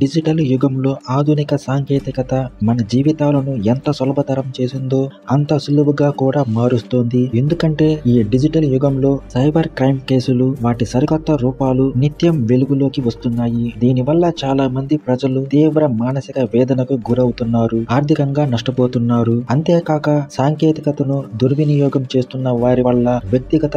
Digital యుగంలో ఆధునిక సాంకేతికత మన జీవితాలను ఎంత సులభతరం చేసిందో అంత సులువుగా కూడా మారుస్తోంది. ఎందుకంటే ఈ డిజిటల్ యుగంలో సైబర్ క్రైమ్ కేసులు వాటి సరికొత్త రూపాలు నిత్యం వెలుగులోకి వస్తున్నాయి. దీనివల్ల చాలా మంది ప్రజలు తీవ్ర మానసిక వేదనకు గురవుతున్నారు, ఆర్థికంగా నష్టపోతున్నారు. అంతేకాక సాంకేతికతను దుర్వినియోగం చేస్తున్న వారి వల్ల వ్యక్తిగత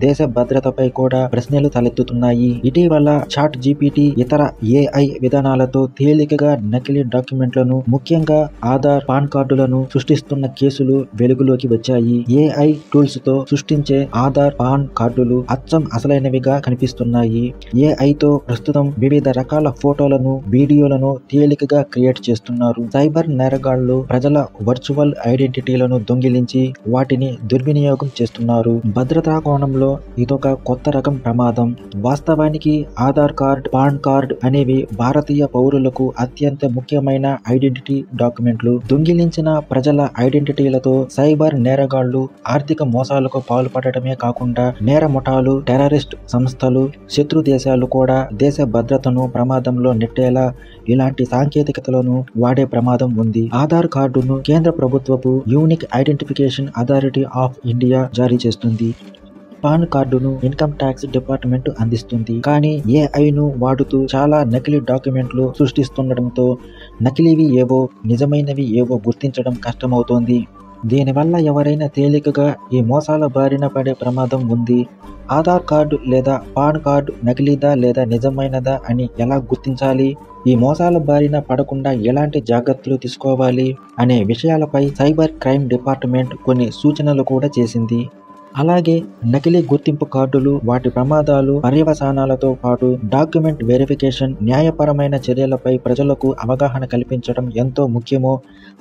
దేశ భద్రతపై కూడా ప్రశ్నలు తలెత్తుతున్నాయి. ఇటీవల చాట్ జీపీటీ ఇతర ఏఐ విధానాలతో తేలికగా నకిలీ డాక్యుమెంట్లను, ముఖ్యంగా ఆధార్, పాన్ కార్డులను సృష్టిస్తున్న కేసులు వెలుగులోకి వచ్చాయి. ఏఐ టూల్స్ తో సృష్టించే ఆధార్, పాన్ కార్డులు అచ్చం అసలైనవిగా కనిపిస్తున్నాయి. ఏఐతో ప్రస్తుతం వివిధ రకాల ఫోటోలను, వీడియోలను తేలికగా క్రియేట్ చేస్తున్నారు. సైబర్ నేరగాళ్లు ప్రజల వర్చువల్ ఐడెంటిటీలను దొంగిలించి వాటిని దుర్వినియోగం చేస్తున్నారు. భద్రతా కోణంలో ఇదొక కొత్త రకం ప్రమాదం. వాస్తవానికి ఆధార్ కార్డ్, పాన్ కార్డ్ అనేవి భారతీయ పౌరులకు అత్యంత ముఖ్యమైన ఐడెంటిటీ డాక్యుమెంట్లు. దొంగిలించిన ప్రజల ఐడెంటిటీలతో సైబర్ నేరగాళ్లు ఆర్థిక మోసాలకు పాల్పడటమే కాకుండా నేర ముఠాలు, టెర్రరిస్ట్ సంస్థలు, శత్రు దేశాలు కూడా దేశ భద్రతను ప్రమాదంలో నెట్టేలా ఇలాంటి సాంకేతికతలను వాడే ప్రమాదం ఉంది. ఆధార్ కార్డును కేంద్ర ప్రభుత్వపు unique identification authority of India జారీ చేస్తుంది. పాన్ కార్డును ఇన్కమ్ ట్యాక్స్ డిపార్ట్మెంట్ అందిస్తుంది. కానీ ఏఐను వాడుతూ చాలా నకిలీ డాక్యుమెంట్లు సృష్టిస్తుండటంతో నకిలీవి ఏవో, నిజమైనవి ఏవో గుర్తించడం కష్టమవుతోంది. దీనివల్ల ఎవరైనా తేలికగా ఈ మోసాల బారిన పడే ప్రమాదం ఉంది. ఆధార్ కార్డు లేదా పాన్ కార్డు నకిలీదా లేదా నిజమైనదా అని ఎలా గుర్తించాలి? ఈ మోసాల బారిన పడకుండా ఎలాంటి జాగ్రత్తలు తీసుకోవాలి అనే విషయాలపై సైబర్ క్రైమ్ డిపార్ట్మెంట్ కొన్ని సూచనలు కూడా చేసింది. అలాగే నకిలీ గుర్తింపు కార్డులు, వాటి ప్రమాదాలు, పర్యవసానాలతో పాటు డాక్యుమెంట్ వెరిఫికేషన్, న్యాయపరమైన చర్యలపై ప్రజలకు అవగాహన కల్పించడం ఎంతో ముఖ్యమో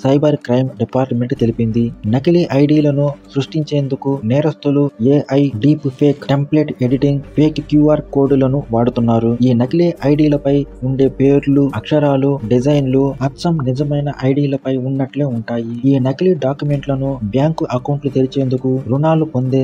సైబర్ క్రైమ్ డిపార్ట్మెంట్ తెలిపింది. నకిలీ ఐడీలను సృష్టించేందుకు నేరస్తులు AI, deep fake, template editing, fake QR కోడ్లను వాడుతున్నారు. ఈ నకిలీ ఐడీలపై ఉండే పేర్లు, అక్షరాలు, డిజైన్లు అచ్చం నిజమైన ఐడీలపై ఉన్నట్లే ఉంటాయి. ఈ నకిలీ డాక్యుమెంట్లను బ్యాంకు అకౌంట్లు తెరిచేందుకు, రుణాలు పొందేందుకు,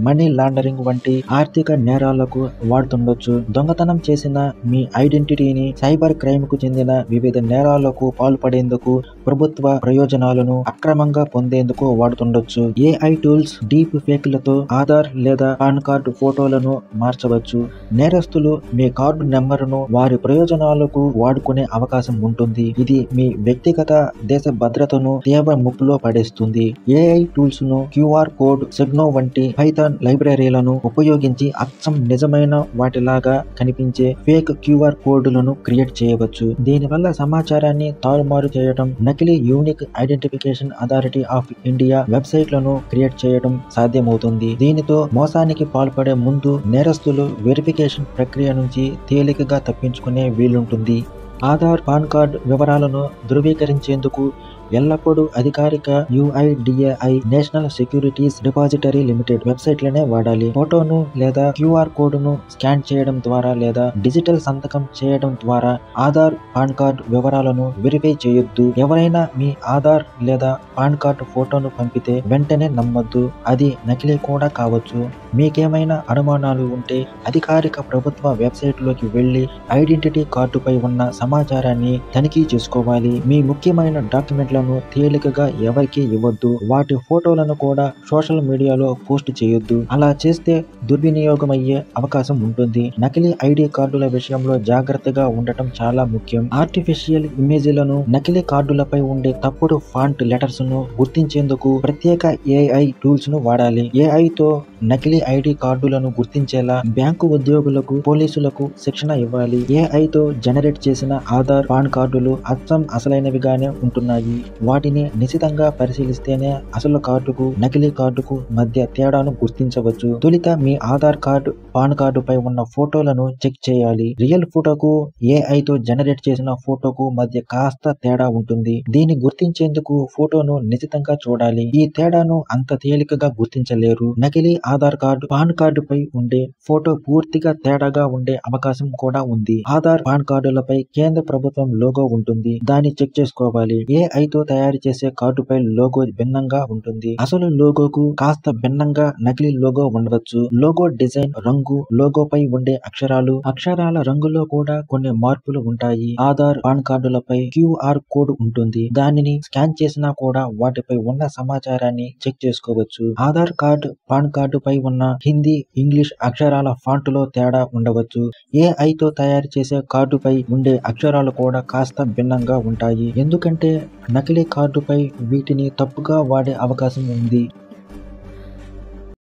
మనీ లాండరింగ్ వంటి ఆర్థిక నేరాలకు వాడుతుండొచ్చు. దొంగతనం చేసిన మీ ఐడెంటిటీని సైబర్ క్రైమ్ కు చెందిన వివిధ నేరాలకు పాల్పడేందుకు, ప్రభుత్వ ప్రయోజనాలను అక్రమంగా పొందేందుకు వాడుతుండొచ్చు. ఏఐ టూల్స్ డీప్ ఫేక్లతో ఆధార్ లేదా పాన్ కార్డు ఫోటోలను మార్చవచ్చు. నేరస్తులు మీ కార్డు నెంబరును వారి ప్రయోజనాలకు వాడుకునే అవకాశం ఉంటుంది. ఇది మీ వ్యక్తిగత దేశ భద్రతను తీవ్ర ముప్పులో పడేస్తుంది. ఏఐ టూల్స్ ను క్యూఆర్ కోడ్, సిగ్నో వంటి పైథాన్ లైబ్రరీలను ఉపయోగించి అచ్చం నిజమైన వాటిలాగా కనిపించే ఫేక్ క్యూఆర్ కోడ్లను క్రియేట్ చేయవచ్చు. దీనివల్ల సమాచారాన్ని తారుమారు చేయడం, నకిలీ unique identification authority of India వెబ్సైట్లను క్రియేట్ చేయడం సాధ్యమవుతుంది. దీనితో మోసానికి పాల్పడే ముందు నేరస్తులు వెరిఫికేషన్ ప్రక్రియ నుంచి తేలికగా తప్పించుకునే వీలుంటుంది. ఆధార్, పాన్ కార్డ్ వివరాలను ధృవీకరించేందుకు ఎల్లప్పుడూ అధికారిక UIDAI national securities depository limited వెబ్సైట్లనే వాడాలి. ఫోటోను లేదా క్యూఆర్ కోడ్ను స్కాన్ చేయడం ద్వారా లేదా డిజిటల్ సంతకం చేయడం ద్వారా ఆధార్, పాన్ కార్డ్ వివరాలను వెరిఫై చేయొద్దు. ఎవరైనా మీ ఆధార్ లేదా పాన్ కార్డు ఫోటోను పంపితే వెంటనే నమ్మొద్దు. అది నకిలీ కూడా కావచ్చు. మీకేమైనా అనుమానాలు ఉంటే అధికారిక ప్రభుత్వ వెబ్సైట్లోకి వెళ్లి ఐడెంటిటీ కార్డుపై ఉన్న సమాచారాన్ని తనిఖీ చేసుకోవాలి. మీ ముఖ్యమైన డాక్యుమెంట్లను తేలికగా ఎవరికీ ఇవ్వద్దు. వాటి ఫోటోలను కూడా సోషల్ మీడియాలో పోస్ట్ చేయొద్దు. అలా చేస్తే దుర్వినియోగం అయ్యే అవకాశం ఉంటుంది. నకిలీ ఐడి కార్డుల విషయంలో జాగ్రత్తగా ఉండటం చాలా ముఖ్యం. ఆర్టిఫిషియల్ ఇమేజ్లను, నకిలీ కార్డులపై ఉండే తప్పుడు ఫాంట్ లెటర్స్ ను గుర్తించేందుకు ప్రత్యేక ఏఐ టూల్స్ ను వాడాలి. ఏఐతో నకిలీ ఐడి కార్డులను గుర్తించేలా బ్యాంకు ఉద్యోగులకు, పోలీసులకు శిక్షణ ఇవ్వాలి. ఏఐతో జనరేట్ చేసిన ఆధార్, పాన్ కార్డులు అచ్చం అసలైనవిగానే ఉంటున్నాయి. వాటిని నిశితంగా పరిశీలిస్తేనే అసలు కార్డుకు, నకిలీ కార్డుకు మధ్య తేడాను గుర్తించవచ్చు. తొలుత మీ ఆధార్ కార్డు, పాన్ కార్డుపై ఉన్న ఫోటోలను చెక్ చేయాలి. రియల్ ఫోటోకు, ఏఐతో జనరేట్ చేసిన ఫోటోకు మధ్య కాస్త తేడా ఉంటుంది. దీన్ని గుర్తించేందుకు ఫోటోను నిశితంగా చూడాలి. ఈ తేడాను అంత తేలికగా గుర్తించలేరు. నకిలీ ఆధార్ కార్డు పాన్ కార్డు పై ఉండే ఫోటో పూర్తిగా తేడాగా ఉండే అవకాశం కూడా ఉంది. ఆధార్ పాన్ కార్డులపై కేంద్ర ప్రభుత్వం లోగో ఉంటుంది. దాన్ని చెక్ చేసుకోవాలి. AI తో తయారు చేసే కార్డుపై లోగో భిన్నంగా ఉంటుంది. అసలు లోగోకు కాస్త భిన్నంగా నకిలీ లోగో ఉండవచ్చు. లోగో డిజైన్, రంగు, లోగోపై ఉండే అక్షరాల రంగులో కూడా కొన్ని మార్పులు ఉంటాయి. ఆధార్ పాన్ కార్డులపై QR కోడ్ ఉంటుంది. దానిని స్కాన్ చేసినా కూడా వాటిపై ఉన్న సమాచారాన్ని చెక్ చేసుకోవచ్చు. ఆధార్ కార్డ్ పాన్ కార్డు పై ఉన్న హిందీ, ఇంగ్లీష్ అక్షరాల ఫాంట్ లో తేడా ఉండవచ్చు. AI తో తయారు చేసే కార్డుపై ఉండే అక్షరాలు కూడా కాస్త భిన్నంగా ఉంటాయి. ఎందుకంటే నకిలీ కార్డుపై వీటిని తప్పుగా వాడే అవకాశం ఉంది.